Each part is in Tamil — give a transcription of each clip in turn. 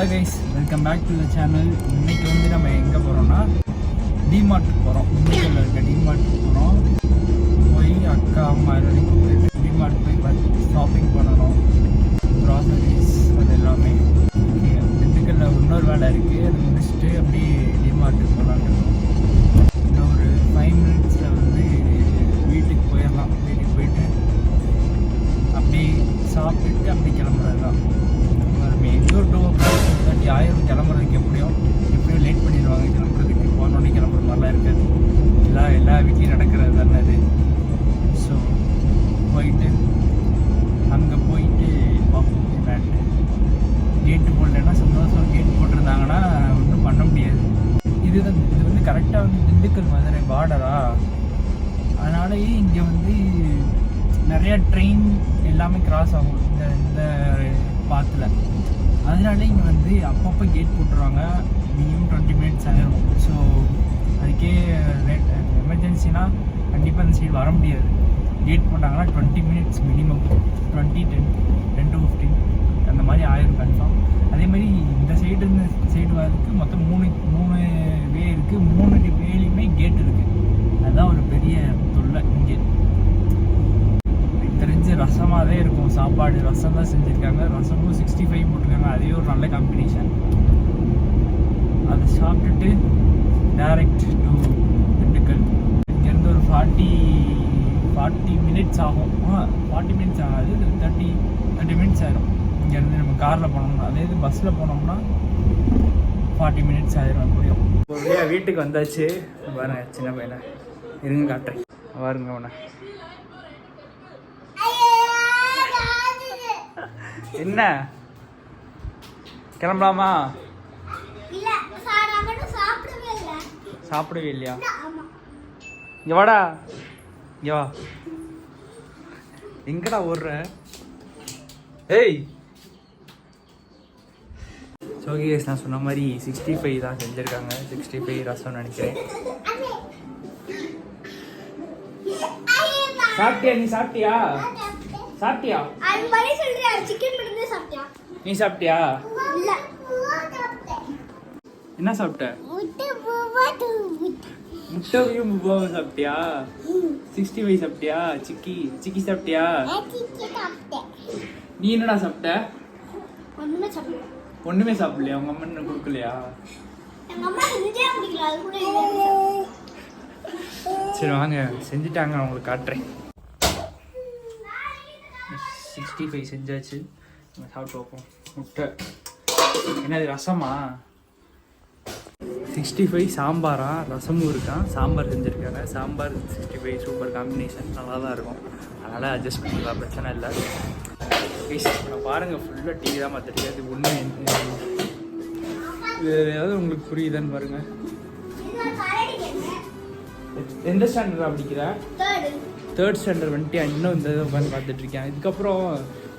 Hello guys, welcome back to the channel. இன்றைக்கி வந்து நம்ம எங்கே போகிறோம்னா டிமார்ட்டுக்கு போகிறோம். இந்தியாவில் இருக்க டிமார்ட்டுக்கு போகிறோம். போய் அக்கா அம்மா எல்லாரையும் கூப்பிட்டு டிமார்ட் போய் ஷாப்பிங் பண்ணணும், க்ராசரிஸ் அது எல்லாமே. திண்டுக்கல்லில் இன்னொரு வேலை இருக்குது, அதை முடிச்சுட்டு அப்படியே டிமார்ட்டுக்கு போகலான்னு. இன்னும் ஒரு 5 மினிட்ஸில் வந்து வீட்டுக்கு போயிடலாம். வீட்டுக்கு போயிட்டு அப்படியே சாப்பிட்டுட்டு அப்படி கிளம்புறது தான். எங்கோ 2:30 ஆயிரம் கிளம்புறதுக்கு எப்படியும் லேட் பண்ணிடுவாங்க. கிளம்புறதுக்கு போனோடனே கிளம்புற மாதிரிலாம் இருக்காது. எல்லா வீட்லேயும் நடக்கிறது தானே அது. ஸோ போயிட்டு அங்கே போயிட்டு பார்ப்போம். என்னான்ட்டு கேட்டு போடலன்னா சந்தோஷம். கேட்டு போட்டிருந்தாங்கன்னா ஒன்றும் பண்ண முடியாது. இது வந்து கரெக்டாக வந்து திண்டுக்கல் மதுரை பார்டரா, அதனாலேயே இங்கே வந்து நிறையா ட்ரெயின் எல்லாமே கிராஸ் ஆகும் இந்த பாத்தில். அதனால இங்கே வந்து அப்பப்போ கேட் போட்டுருவாங்க. மினிமம் 20 மினிட்ஸ் ஆகிடும். ஸோ அதுக்கே எமர்ஜென்சினா கண்டிப்பாக அந்த சைடு வர முடியாது. கேட் போட்டாங்கன்னா 20 மினிட்ஸ் மினிமம், 10 to 15 அந்த மாதிரி ஆயிரும் கன்ஃபார்ம். அதே மாதிரி இந்த சைடு வரதுக்கு மொத்தம் 3 வே இருக்குது. 3 வேலையுமே கேட் இருக்குது. அதுதான் ஒரு பெரிய தொல்லை. இங்கே தெரிஞ்சு ரசமாகவே இருக்கும் சாப்பாடு. ரசம் தான் செஞ்சுருக்காங்க. ரசமும் 65 போட்டிருக்காங்க. அதே ஒரு நல்ல காம்பினேஷன். அதை சாப்பிட்டுட்டு டேரெக்ட் டு திண்டுக்கல். இங்கேருந்து ஒரு 40 மினிட்ஸ் ஆகும். 40 மினிட்ஸ் ஆகாது, 30 மினிட்ஸ் ஆகிடும். இங்கேருந்து நம்ம காரில் போனோம்னா, அதே இது பஸ்ஸில் போனோம்னா 40 மினிட்ஸ் ஆகிடும் எப்படியும். ஒரு வீட்டுக்கு வந்தாச்சு. பாருங்க சின்ன பையனை, இருங்க காட்டுறேன். பாருங்க அவனை. என்ன கிளம்பலாமா? சாப்பிடவே இல்லையா? இங்க வாடா, இங்க வா. எங்கடா ஓடுற? ஏய் சோகேஷ், நான் சொன்ன மாதிரி 65 தான் செஞ்சுருக்காங்க. 65 ரசம் நினைக்கிறேன். சாப்பிட்டியா? நீ சாப்பிட்டியா? சாப்பிட்டியா? நீ சாப்பிட்டியா? என்ன சாப்பிட்ட? முட்டையும் முப்பாவும் சாப்பிட்டியா? 65 சாப்பிட்டியா? சிக்கி சாப்பிட்டியா? நீ என்னடா சாப்பிட்ட? ஒண்ணுமே சாப்பிடலையா? உங்க அம்மா என்ன கொடுக்கலையா? சரி வாங்க, செஞ்சுட்டாங்க, நான் உங்களுக்கு காட்டுறேன். 65 செஞ்சாச்சு. சாப்பிட்டு வைப்போம். முட்டை என்னது? ரசமா? 65 சாம்பாரா? ரசமும் இருக்கான், சாம்பார் செஞ்சுருக்காங்க. Sambar 65 super combination. நல்லா தான் இருக்கும். அதனால் அட்ஜஸ்ட் பண்ணிக்கலாம், பிரச்சனை இல்லை. நான் பாருங்கள், ஃபுல்லாக டிவி தான் பார்த்துட்டு. அது ஒன்று ஏதாவது உங்களுக்கு புரியுதான்னு பாருங்கள். எந்த ஸ்டாண்டர்டாக படிக்கிற? 3rd ஸ்டாண்டர்ட் வந்துட்டு இன்னும் இந்த இதை உட்காந்து பார்த்துட்ருக்கேன். இதுக்கப்புறம்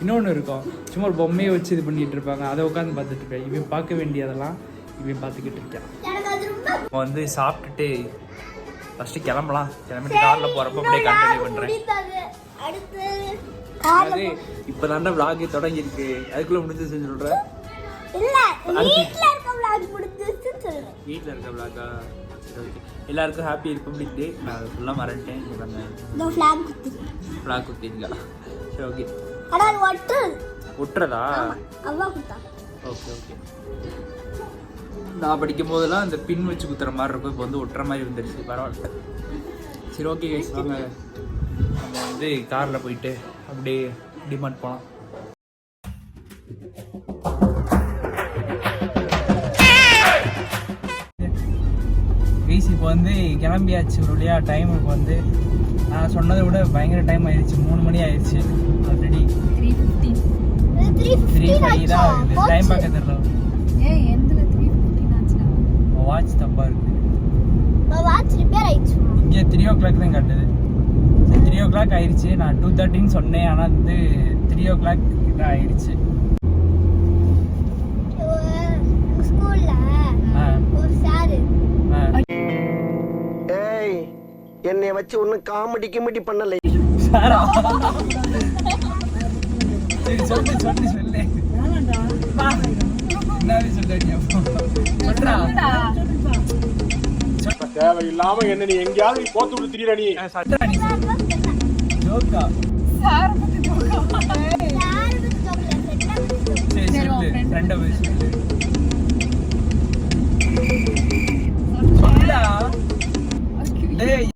இன்னொன்று இருக்கும், சும்மா ஒரு பொம்மையை வச்சு இது பண்ணிகிட்டு இருப்பாங்க. அதை உட்காந்து பார்த்துட்ருக்கேன். இவன் பார்க்க வேண்டியதெல்லாம் இவன் பார்த்துக்கிட்டு இருக்கேன். இப்போ வந்து சாப்பிட்டுட்டு ஃபஸ்ட்டு கிளம்பலாம். கிளம்பிட்டு காரில் போகிறப்ப அப்படியே கண்டினியூ பண்ணுறேன். அது இப்போ தாண்டா விளாக் தொடங்கியிருக்கு. அதுக்குள்ளே முடிஞ்சு செஞ்சு சொல்கிறேன். வீட்டில் இருக்க விளாக்கா? எல்லாருக்கும் ஹாப்பி ரிப்பப்ளிக் டே. நான் அதை ஃபுல்லாக மறந்துட்டேன். ஃப்ளாக் குத்திருக்கா? சரி ஓகே. ஒட்டுறதா? ஓகே. நான் படிக்கும் போதெல்லாம் இந்த பின் வச்சு குத்துற மாதிரி இருக்கும். இப்போ வந்து ஒட்டுற மாதிரி வந்துருச்சு. பரவாயில்ல. சரி ஓகே கைஸ், வாங்க நம்ம வந்து காரில் போயிட்டு அப்படியே டிமார்ட் போகலாம். கைஸ் இப்போ வந்து கிளம்பியாச்சு. ஒரு வழியா டைம் இப்போ வந்து நான் சொன்னதை விட பயங்கர டைம் ஆயிடுச்சு. 3 மணி ஆயிடுச்சு ஆல்ரெடி. 3:05 தான் ஆகுது. டைம் பார்க்க தெரியல. வாட்ச் தப்பா இருக்கு. இங்கே 3 o'clock தான் காட்டுது. 3 o'clock ஆயிடுச்சு. நான் 2:30 சொன்னேன், ஆனால் வந்து 3 o'clock கிட்ட ஆயிடுச்சு. என்னை வச்சு ஒன்னும் காமெடி பண்ணல. சொல்லு. என்ன சொல்லாவே சொல்லியா பண்றா தேவையில்லாம என்ன நீ எங்கயாவது நீ போட்டு விட்டு திரியற நீ சட்டா நீ ஜோக்கா சார் பத்தி ஜோக்கா சரி சொல்லு ரெண்டு பேர் சொல்லு சொல்லுடா டேய்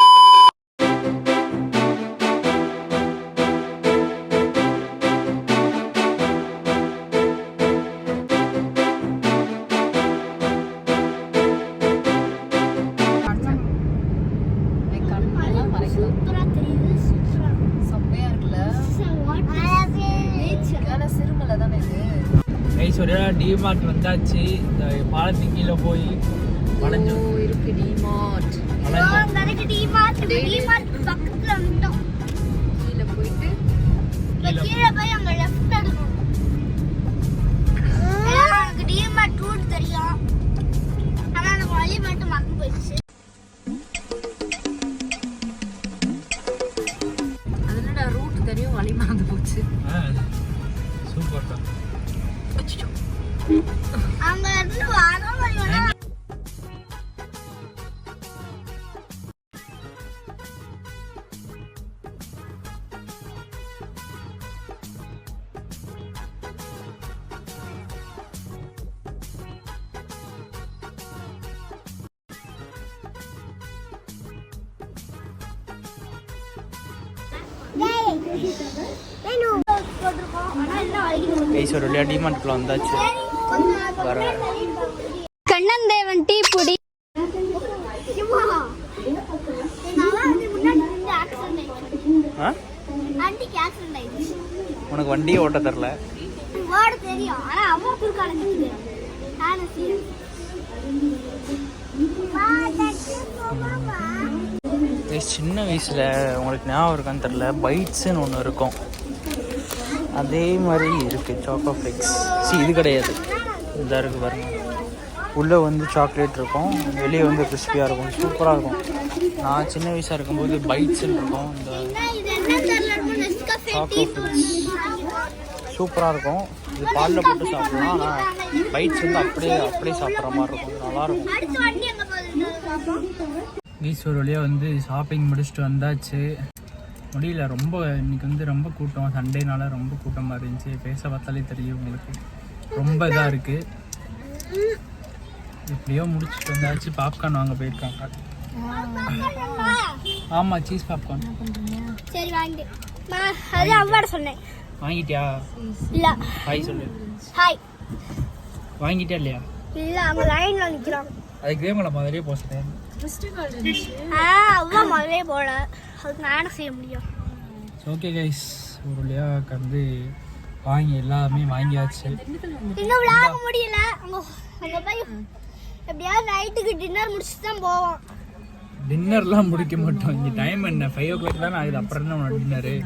ஐஸ்வர்யா டிமார்ட் வந்தாச்சு. இந்த பாலத்துக்கு கீழே போய் வளைஞ்சு இருக்கு டிமார்ட். பக்கத்துல வந்துட்டோம். கீழே போயிட்டு கீழே போய் அங்க லெஃப்ட் எடுக்கணும். எனக்கு டிமார்ட் ரூட் தெரியும். ஆனா அந்த வழி மட்டும் மறந்து போயிடுச்சு. அதனோட ரூட் தெரியும், வழி மறந்து போச்சு. சூப்பர் தான். அங்க இருந்து வர வழியோட ஐஸ்வர்யா டிமார்ட்குள்ள வந்தாச்சு. கண்ணந்தேவன் டீ பொடி. உனக்கு வண்டியே ஓட்ட தரல. தெரியும் ஆனா அம்மா குறுக்கால சின்ன வயசுல உங்களுக்கு ஞாபகம் இருக்கான்னு தெரியல, பைட்ஸ்ன்னு ஒன்று இருக்கும், அதே மாதிரி இருக்கு சாக்கோ ஃப்ளேக்ஸ். இது கிடையாது, இந்த இருக்கு பாருங்க. உள்ளே வந்து சாக்லேட் இருக்கும், வெளியே வந்து கிறிஸ்பியாக இருக்கும், சூப்பராக இருக்கும். நான் சின்ன வயசாக இருக்கும்போது பைட்ஸ்ன்னு இருக்கும், இந்த சாக்கோ ஃப்ளேக்ஸ் சூப்பராக இருக்கும். இது பாலில் போட்டு சாப்பிடலாம், ஆனால் பைட்ஸ் வந்து அப்படியே சாப்பிட்ற மாதிரி இருக்கும், நல்லாயிருக்கும். ஈஸ்வர் வழியாக வந்து ஷாப்பிங் முடிச்சுட்டு வந்தாச்சு. முடியல, ரொம்ப இன்னைக்கு வந்து ரொம்ப கூட்டம், சண்டேனால ரொம்ப கூட்டமாக இருந்துச்சு. பேச பார்த்தாலே தெரியும் உங்களுக்கு, ரொம்ப இதாக இருக்குது. எப்படியோ முடிச்சுட்டு வந்தாச்சு. பாப்கார்ன் வாங்க போயிருக்காங்க. ஆமாம், சீஸ் பாப்கார்ன். சரி வாங்கி அது அவ்வாட சொன்னேன். வாங்கிட்டியா? இல்ல. ஹாய் சொல்லு. ஹாய். வாங்கிட்டியா இல்லையா? இல்ல, அவங்க லைன்ல நிக்கிறாங்க. அதுக்கு வேமல முதல்லயே போஸ்ட்டேன். அவ்வளோ முதலே போல, அதுக்கு நான் என்ன செய்ய முடியும்? ஓகே கைஸ், ஒரு வழியாக வந்து வாங்கி எல்லாமே வாங்கியாச்சு. இன்னும் விளையாட முடியல. அங்கே போய் எப்படியாவது நைட்டுக்கு டின்னர் முடிச்சுட்டு தான் போவோம். டின்னர்லாம் முடிக்க மாட்டோம். இங்கே டைம் என்ன, 5 o'clock தானே ஆகுது. அப்புறம் என்ன டின்னரு?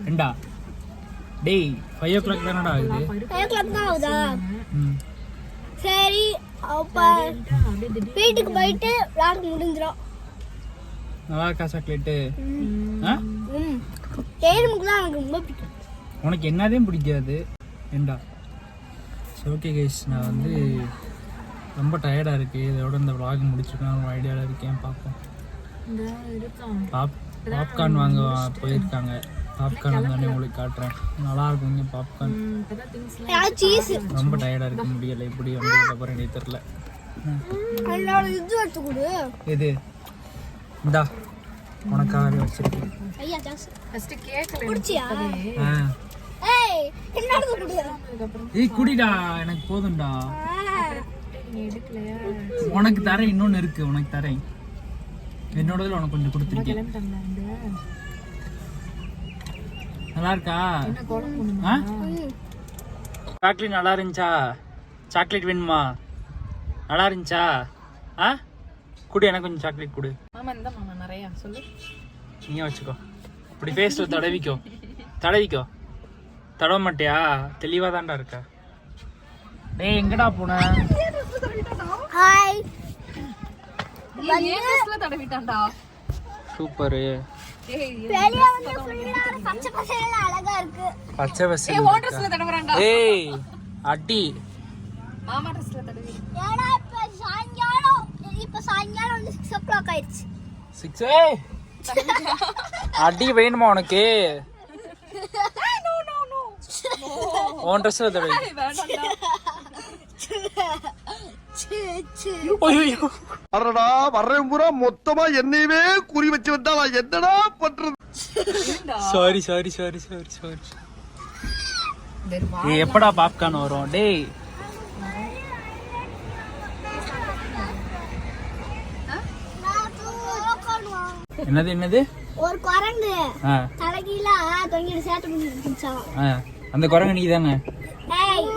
ரெண்டா டேய், 5 o'clock தானடா ஆகுது. 5 o'clock தான் ஆகுதா? ம், சரி, அப்போ வீட்டுக்கு போயிட்டு விளையாட முடிஞ்சிடும். நல்லா இருக்கா சாக்லேட்டு? ஆ, தேனுமுக்கு தான் எனக்கு ரொம்ப பிடிக்கும். உனக்கு என்னதையும் பிடிக்காது ஏண்டா? ஓகே கைஸ், நான் வந்து ரொம்ப டயர்டாக இருக்குது. இதோட இந்த vlog முடிச்சுக்கலாம் ஒரு ஐடியாவில் இருக்கேன். பார்ப்போம். பாப்கார்ன் வாங்க போயிருக்காங்க. பாப்கார்ன் வந்தோடனே உங்களுக்கு காட்டுறேன். நல்லாயிருக்கும் இங்கே பாப்கார்ன். சீஸ் ரொம்ப டயர்டாக இருக்க முடியலை. இப்படி வந்ததுக்கு அப்புறம் எனக்கு தெரில. இது எடுத்து கொடு. எது? இந்தா உனக்காக வச்சிருக்கேன். ஐயா ஜாஸ் ஃபர்ஸ்ட் கேக்கல குடிச்சியா? ஆ, ஏய் என்ன எடுத்து கொடு. ஏய் குடிடா, எனக்கு போதும்டா. நீ எடுக்கலையா? உனக்கு தரேன், இன்னொன்று இருக்கு, உனக்கு தரேன். என்னோடதுல உனக்கு கொஞ்சம் கொடுத்துருக்கேன். கிளம்பிட்டாங்களா? இந்த நல்லா இருக்கா? என்ன கோலம் போடணுமா? ஆ, சாக்லேட் நல்லா இருந்துச்சா? சாக்லேட் வேணுமா? நல்லா இருந்துச்சா? ஆ, குடு, எனக்கு கொஞ்சம் சாக்லேட் கொடு. மாமா இந்த மாமா நிறைய சொல்லு. நீயே வச்சுக்கோ. இப்படி ஃபேஸில் தடவிக்கோ. தடவ மாட்டியா? தெளிவாக தான்டா இருக்கா. டேய், எங்கடா போன? ஹாய். ஏகஸ்ல தடவிட்டான்டா. சூப்பர். ஏய் வெளிய வந்து ஃபுல்லா பச்சை பசேல்னு அழகா இருக்கு. பச்சை பசேல். வாட்டர்ஸ்ல தடவறான்டா. ஏய் அடி. மாமா ட்ரெஸ்ல தடவி. ஏடா இப்ப சாயங்காலம் வந்து 6 o'clock ஆயிடுச்சு. 6 அடி வேணுமா உனக்கு? உன் ட்ரெஸ்ல தடவி. அடடா வர்றேன் பூரா மொத்தமா என்னையவே குறி வச்சு வந்தா நான் என்னடா பண்றது? சாரி எப்படா பாப்கார்ன் வரும்? டேய் என்னது ஒரு குரங்கு ஆ, தலைகீழ தொங்கிட்டு சேட்டை பண்ணிட்டு இருந்துச்சாம். ஆ, அந்த குரங்கு நீ தானே? ஏய்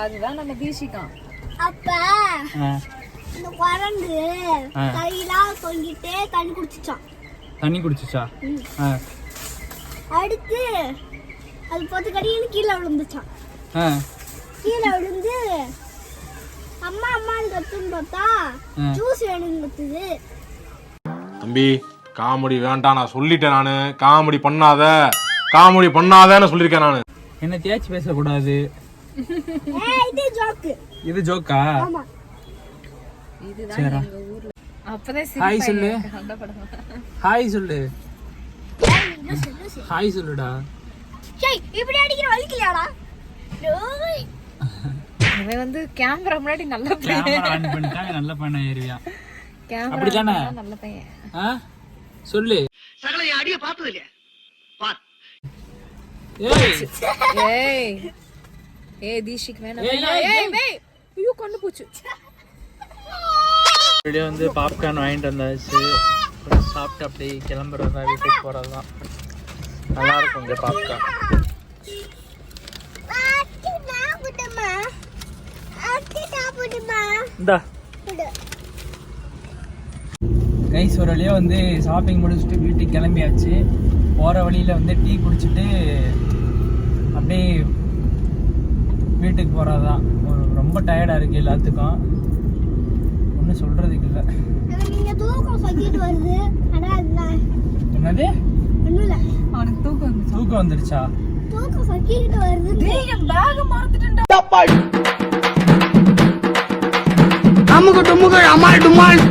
அதுதான் நம்ம தீஷிகா. அப்ப இந்த குரங்கு தலைகீழ தொங்கிட்டு தண்ணி குடிச்சிச்சாம். தண்ணி குடிச்சுச்சா? ஆ, அடுத்து அது பொத்து கடின்னு கீழே விழுந்துச்சான். ஆ, கீழே விழுந்து அம்மான்னு கத்துன்னு பார்த்தா ஜூஸ் வேணும்னு கத்துது. தம்பி காமெடி வேண்டாம், நான் சொல்லிட்டேன். நானு காமெடி பண்ணாதன்னு சொல்லியிருக்கேன் நானு. என்ன தேய்ச்சி பேசக்கூடாது. இது ஜோக்கு. இது ஜோக்கா? ஆமா. இதுதான் சரிடா. எங்க ஊர்ல. அப்பதான் ஹாய் சொல்லு. அந்த படம். ஹாய் சொல்லு. ஹாய் சொல்லுடா. ஏய் இப்படி அடிக்கிற வலிக்கலையாடா? ஓய் இவன் வந்து கேமரா முன்னாடி நல்ல கேமரா பையன். ஆன் பண்ணிட்டா நல்ல பண்ண ஏறியா? கேமரா அப்படிதானே? நல்ல பையன். ஆ சொல்லு. சகல என் அடிய பார்த்தது இல்லையா? பார். ஏய் ஏய் தீஷிக் வேணாம். ஏய் ஐயோ கொண்டு போச்சு. வீடியோ வந்து பாப்கார்ன் வாங்கிட்டு வந்தாச்சு. அப்புறம் சாப்பிட்டு அப்படியே கிளம்புறது தான், வீட்டுக்கு போகிறது தான். நல்லா இருக்கும் இங்கே பாப்கார்ன். இந்தா கைஸ், ஒரு வழியாக வந்து ஷாப்பிங் முடிச்சுட்டு வீட்டுக்கு கிளம்பியாச்சு. போகிற வழியில் வந்து டீ குடிச்சிட்டு அப்படியே வீட்டுக்கு போகிறது தான். ரொம்ப டயர்டாக இருக்குது எல்லாத்துக்கும். ஒன்றும் சொல்கிறதுக்கு இல்லை. நீங்க தூக்கம் சக்கிட்டு வருது. என்னது? ஒண்ணும் இல்ல. அவனுக்கு தூக்கம் வந்துச்சு. தூக்கம் வந்துடுச்சா? தூக்கம் சக்கிட்டு வருது. டேய் என் பேக் மறந்துட்டேன்டா. அமுக டுமுக அமால் டுமால்